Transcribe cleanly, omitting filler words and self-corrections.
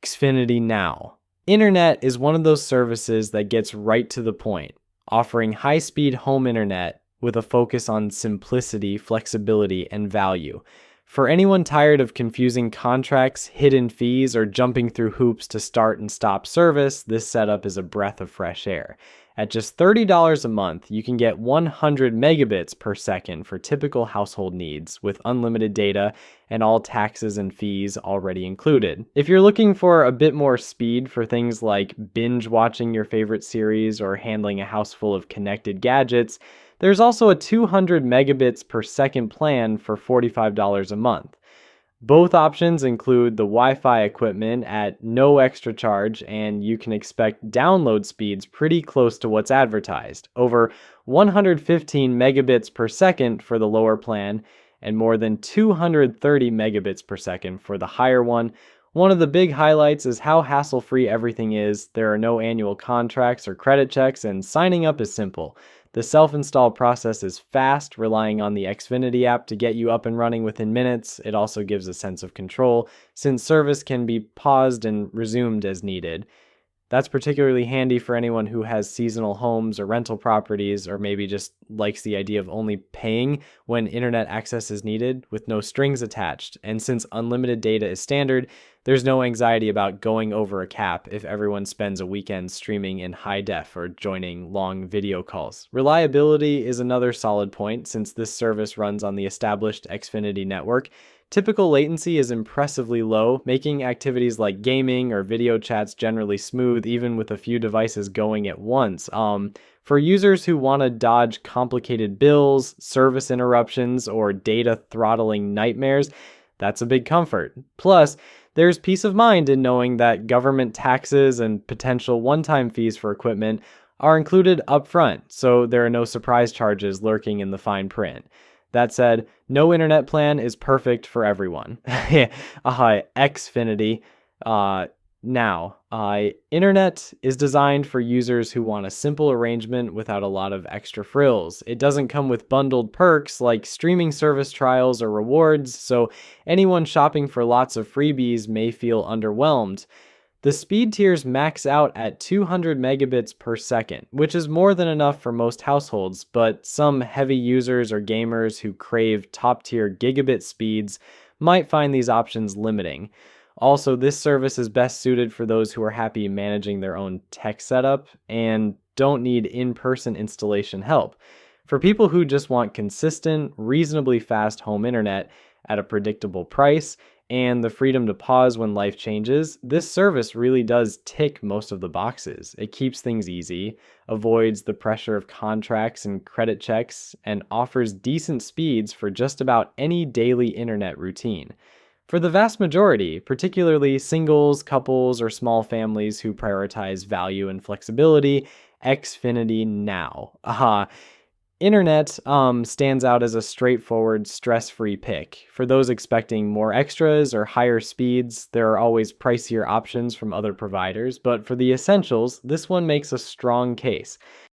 Xfinity Now. Internet is one of those services that gets right to the point, offering high-speed home internet with a focus on simplicity, flexibility, and value. For anyone tired of confusing contracts, hidden fees, or jumping through hoops to start and stop service, this setup is a breath of fresh air. At just $30 a month, you can get 100 megabits per second for typical household needs, with unlimited data and all taxes and fees already included. If you're looking for a bit more speed for things like binge watching your favorite series or handling a house full of connected gadgets, there's also a 200 megabits per second plan for $45 a month. Both options include the Wi-Fi equipment at no extra charge, and you can expect download speeds pretty close to what's advertised, over 115 megabits per second for the lower plan, and more than 230 megabits per second for the higher one. One of the big highlights is how hassle-free everything is. There are no annual contracts or credit checks, and signing up is simple. The self-install process is fast, relying on the Xfinity app to get you up and running within minutes. It also gives a sense of control, since service can be paused and resumed as needed. That's particularly handy for anyone who has seasonal homes or rental properties, or maybe just likes the idea of only paying when internet access is needed with no strings attached. And since unlimited data is standard, there's no anxiety about going over a cap if everyone spends a weekend streaming in high def or joining long video calls. Reliability is another solid point, since this service runs on the established Xfinity network. Typical latency is impressively low, making activities like gaming or video chats generally smooth, even with a few devices going at once. For users who want to dodge complicated bills, service interruptions, or data throttling nightmares, that's a big comfort. Plus, there's peace of mind in knowing that government taxes and potential one-time fees for equipment are included upfront, so there are no surprise charges lurking in the fine print. That said, no internet plan is perfect for everyone. Xfinity Now. Internet is designed for users who want a simple arrangement without a lot of extra frills. It doesn't come with bundled perks like streaming service trials or rewards, so anyone shopping for lots of freebies may feel underwhelmed. The speed tiers max out at 200 megabits per second, which is more than enough for most households, but some heavy users or gamers who crave top-tier gigabit speeds might find these options limiting. Also, this service is best suited for those who are happy managing their own tech setup and don't need in-person installation help. For people who just want consistent, reasonably fast home internet at a predictable price and the freedom to pause when life changes, this service really does tick most of the boxes. It keeps things easy, avoids the pressure of contracts and credit checks, and offers decent speeds for just about any daily internet routine. For the vast majority, particularly singles, couples, or small families who prioritize value and flexibility, Xfinity Now. Internet stands out as a straightforward, stress-free pick. For those expecting more extras or higher speeds, there are always pricier options from other providers, but for the essentials, this one makes a strong case.